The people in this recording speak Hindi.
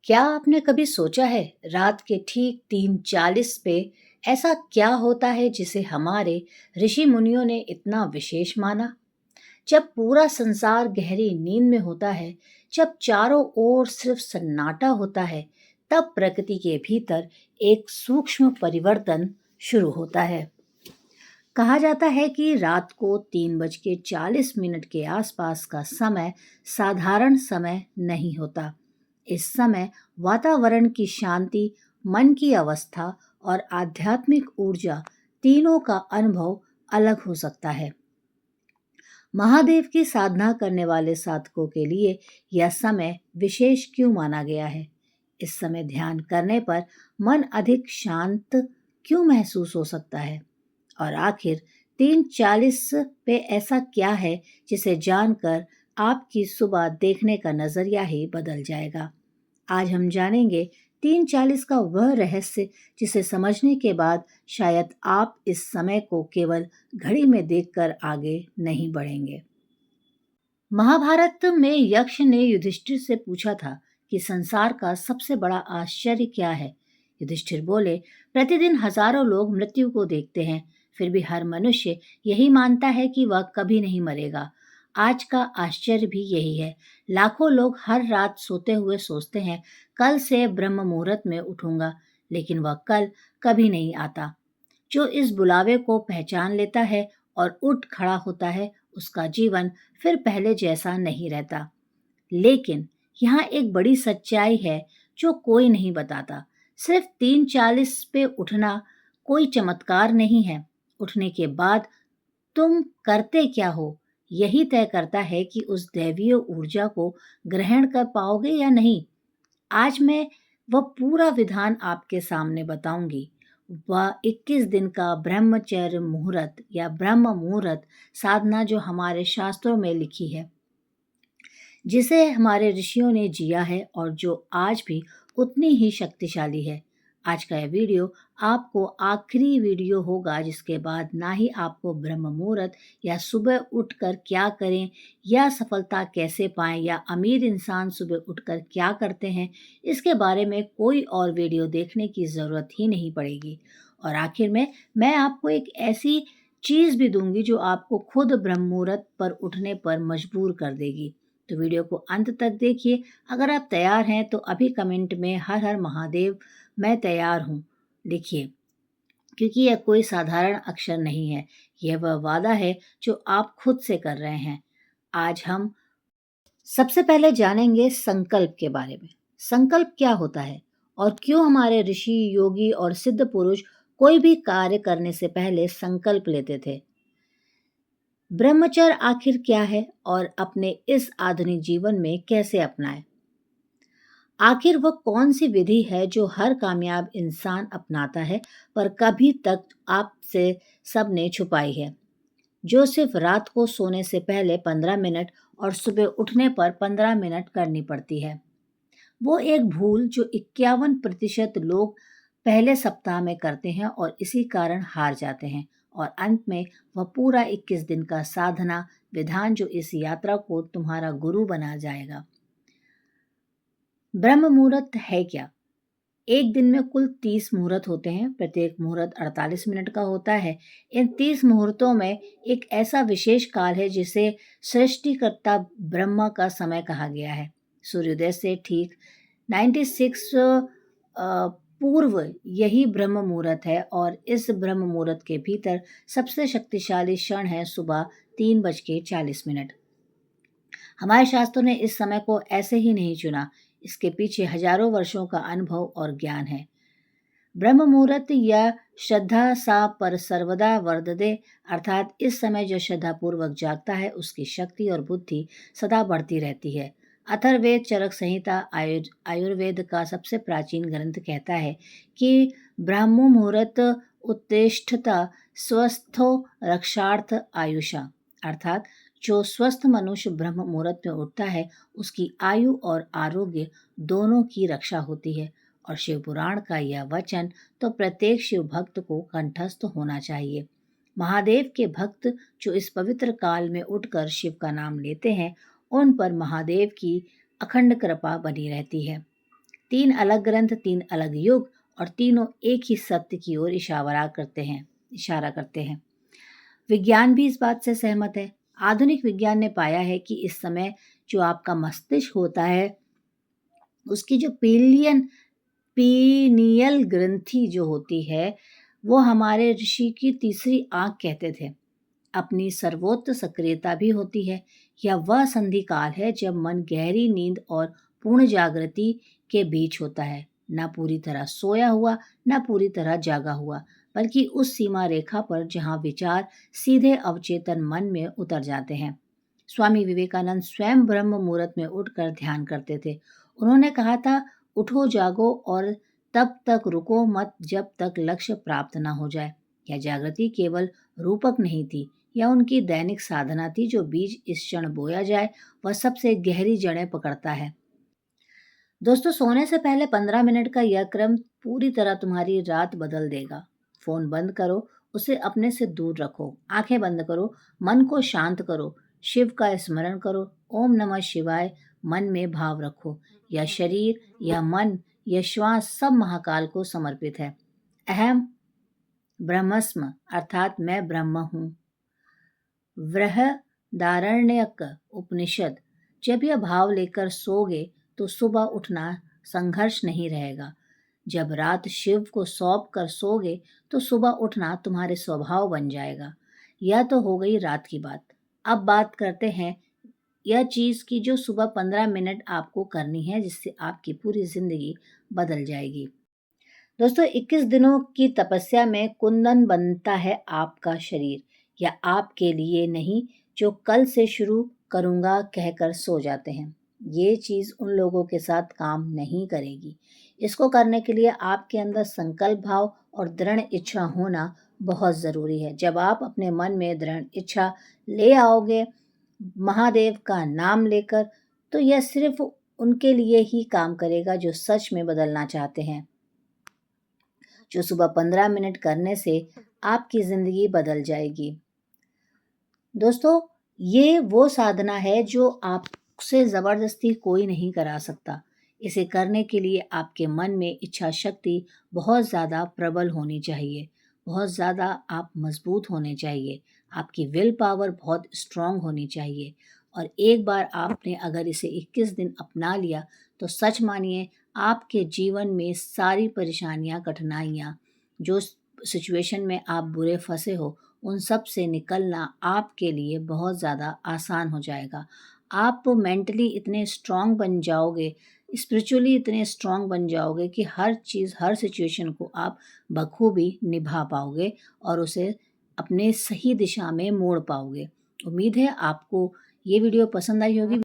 क्या आपने कभी सोचा है रात के ठीक 3:40 पे ऐसा क्या होता है जिसे हमारे ऋषि मुनियों ने इतना विशेष माना? जब पूरा संसार गहरी नींद में होता है, जब चारों ओर सिर्फ सन्नाटा होता है, तब प्रकृति के भीतर एक सूक्ष्म परिवर्तन शुरू होता है। कहा जाता है कि रात को 3:40 के आसपास का समय साधारण समय नहीं होता। इस समय वातावरण की शांति, मन की अवस्था और आध्यात्मिक ऊर्जा तीनों का अनुभव अलग हो सकता है। महादेव की साधना करने वाले साधकों के लिए यह समय विशेष क्यों माना गया है? इस समय ध्यान करने पर मन अधिक शांत क्यों महसूस हो सकता है? और आखिर 3:40 पे ऐसा क्या है जिसे जानकर आपकी सुबह देखने का नजरिया ही बदल जाएगा। आज हम जानेंगे 3:40 का वह रहस्य जिसे समझने के बाद शायद आप इस समय को केवल घड़ी में देखकर आगे नहीं बढ़ेंगे। महाभारत में यक्ष ने युधिष्ठिर से पूछा था कि संसार का सबसे बड़ा आश्चर्य क्या है। युधिष्ठिर बोले, प्रतिदिन हजारों लोग मृत्यु को देखते हैं, फिर भी हर मनुष्य यही मानता है कि वह कभी नहीं मरेगा। आज का आश्चर्य भी यही है। लाखों लोग हर रात सोते हुए सोचते हैं, कल से ब्रह्म मुहूर्त में उठूंगा, लेकिन वह कल कभी नहीं आता। जो इस बुलावे को पहचान लेता है और उठ खड़ा होता है, उसका जीवन फिर पहले जैसा नहीं रहता। लेकिन यहाँ एक बड़ी सच्चाई है जो कोई नहीं बताता। सिर्फ 3:40 पे उठना कोई चमत्कार नहीं है। उठने के बाद तुम करते क्या हो, यही तय करता है कि उस दैवीय ऊर्जा को ग्रहण कर पाओगे या नहीं। आज मैं वह पूरा विधान आपके सामने बताऊंगी। वह 21 दिन का ब्रह्मचर्य मुहूर्त या ब्रह्म मुहूर्त साधना जो हमारे शास्त्रों में लिखी है, जिसे हमारे ऋषियों ने जिया है और जो आज भी उतनी ही शक्तिशाली है। आज का यह वीडियो आपको आखिरी वीडियो होगा जिसके बाद ना ही आपको ब्रह्म मुहूर्त या सुबह उठकर क्या करें या सफलता कैसे पाएं या अमीर इंसान सुबह उठकर क्या करते हैं, इसके बारे में कोई और वीडियो देखने की ज़रूरत ही नहीं पड़ेगी। और आखिर में मैं आपको एक ऐसी चीज़ भी दूंगी जो आपको खुद ब्रह्म मुहूर्त पर उठने पर मजबूर कर देगी। तो वीडियो को अंत तक देखिए। अगर आप तैयार हैं तो अभी कमेंट में हर हर महादेव मैं तैयार हूँ लिखिए, क्योंकि यह कोई साधारण अक्षर नहीं है। यह वह वादा है जो आप खुद से कर रहे हैं। आज हम सबसे पहले जानेंगे संकल्प के बारे में। संकल्प क्या होता है और क्यों हमारे ऋषि, योगी और सिद्ध पुरुष कोई भी कार्य करने से पहले संकल्प लेते थे। ब्रह्मचर्य आखिर क्या है और अपने इस आधुनिक जीवन में कैसे अपनाएं? आखिर वह कौन सी विधि है जो हर कामयाब इंसान अपनाता है पर कभी तक आपसे सबने छुपाई है, जो सिर्फ रात को सोने से पहले 15 मिनट और सुबह उठने पर 15 मिनट करनी पड़ती है। वो एक भूल जो 51% लोग पहले सप्ताह में करते हैं और इसी कारण हार जाते हैं। और अंत में वह पूरा 21 दिन का साधना विधान जो इस यात्रा को तुम्हारा गुरु बना जाएगा। ब्रह्म मुहूर्त है क्या? एक दिन में कुल 30 मुहूर्त होते हैं। प्रत्येक मुहूर्त 48 मिनट का होता है। इन 30 मुहूर्तों में एक ऐसा विशेष काल है जिसे सृष्टिकर्ता ब्रह्मा का समय कहा गया है। सूर्योदय से ठीक 96 पूर्व यही ब्रह्म मुहूर्त है और इस ब्रह्म मुहूर्त के भीतर सबसे शक्तिशाली क्षण है सुबह 3:40। हमारे शास्त्रों ने इस समय को ऐसे ही नहीं चुना। इसके पीछे हजारों वर्षों का अनुभव और ज्ञान है। ब्रह्म मुहूर्त या श्रद्धा सा पर सर्वदा वर्धते, अर्थात इस समय जो श्रद्धा पूर्वक जागता है उसकी शक्ति और बुद्धि सदा बढ़ती रहती है। अथर्ववेद चरक संहिता आयुर्वेद का सबसे प्राचीन ग्रंथ कहता है कि ब्राह्मो मुहूर्त उत्तिष्ठता स्वस्थो रक्षार्थ आयुषा, अर्थात जो स्वस्थ मनुष्य ब्रह्म मुहूर्त में उठता है उसकी आयु और आरोग्य दोनों की रक्षा होती है। और शिव पुराण का यह वचन तो प्रत्येक शिव भक्त को कंठस्थ होना चाहिए। महादेव के भक्त जो इस पवित्र काल में उठकर शिव का नाम लेते हैं, उन पर महादेव की अखंड कृपा बनी रहती है। तीन अलग ग्रंथ, तीन अलग युग और तीनों एक ही सत्य की ओर इशारा करते हैं। विज्ञान भी इस बात से सहमत है। आधुनिक विज्ञान ने पाया है कि इस समय जो आपका मस्तिष्क होता है, उसकी जो पीनियल ग्रंथि जो होती है, वो हमारे ऋषि की तीसरी आंख कहते थे, अपनी सर्वोच्च सक्रियता भी होती है। यह वह संधि काल है जब मन गहरी नींद और पूर्ण जागृति के बीच होता है, न पूरी तरह सोया हुआ न पूरी तरह जागा हुआ, बल्कि उस सीमा रेखा पर जहाँ विचार सीधे अवचेतन मन में उतर जाते हैं। स्वामी विवेकानंद स्वयं ब्रह्म मुहूर्त में उठकर ध्यान करते थे। उन्होंने कहा था, उठो जागो और तब तक रुको मत जब तक लक्ष्य प्राप्त न हो जाए। यह जागृति केवल रूपक नहीं थी, यह उनकी दैनिक साधना थी। जो बीज इस क्षण बोया जाए वह सबसे गहरी जड़ें पकड़ता है। दोस्तों, सोने से पहले 15 मिनट का यह क्रम पूरी तरह तुम्हारी रात बदल देगा। फोन बंद करो, उसे अपने से दूर रखो, आंखें बंद करो, मन को शांत करो, शिव का स्मरण करो, ओम नमः शिवाय मन में भाव रखो। यह शरीर, यह मन, यह श्वास सब महाकाल को समर्पित है। अहम ब्रह्मस्म अर्थात मैं ब्रह्म हूँ। बृहदारण्यक उपनिषद। जब यह भाव लेकर सोगे तो सुबह उठना संघर्ष नहीं रहेगा। जब रात शिव को सौंप कर सोगे तो सुबह उठना तुम्हारे स्वभाव बन जाएगा। यह तो हो गई रात की बात। अब बात करते हैं यह चीज की जो सुबह 15 मिनट आपको करनी है, जिससे आपकी पूरी जिंदगी बदल जाएगी। दोस्तों, 21 दिनों की तपस्या में कुंदन बनता है आपका शरीर। या आपके लिए नहीं जो कल से शुरू करूंगा कहकर सो जाते हैं। ये चीज उन लोगों के साथ काम नहीं करेगी। इसको करने के लिए आपके अंदर संकल्प भाव और दृढ़ इच्छा होना बहुत जरूरी है। जब आप अपने मन में दृढ़ इच्छा ले आओगे महादेव का नाम लेकर, तो यह सिर्फ उनके लिए ही काम करेगा जो सच में बदलना चाहते हैं। जो सुबह 15 मिनट करने से आपकी जिंदगी बदल जाएगी। दोस्तों, ये वो साधना है जो आपसे जबरदस्ती कोई नहीं करा सकता। इसे करने के लिए आपके मन में इच्छा शक्ति बहुत ज़्यादा प्रबल होनी चाहिए, बहुत ज़्यादा आप मजबूत होने चाहिए, आपकी विल पावर बहुत स्ट्रांग होनी चाहिए। और एक बार आपने अगर इसे 21 दिन अपना लिया तो सच मानिए आपके जीवन में सारी परेशानियां, कठिनाइयां, जो सिचुएशन में आप बुरे फंसे हो, उन सब से निकलना आपके लिए बहुत ज़्यादा आसान हो जाएगा। आप मेंटली इतने स्ट्रांग बन जाओगे, स्पिरिचुअली इतने स्ट्रांग बन जाओगे कि हर चीज़, हर सिचुएशन को आप बखूबी निभा पाओगे और उसे अपने सही दिशा में मोड़ पाओगे। उम्मीद है आपको ये वीडियो पसंद आई होगी।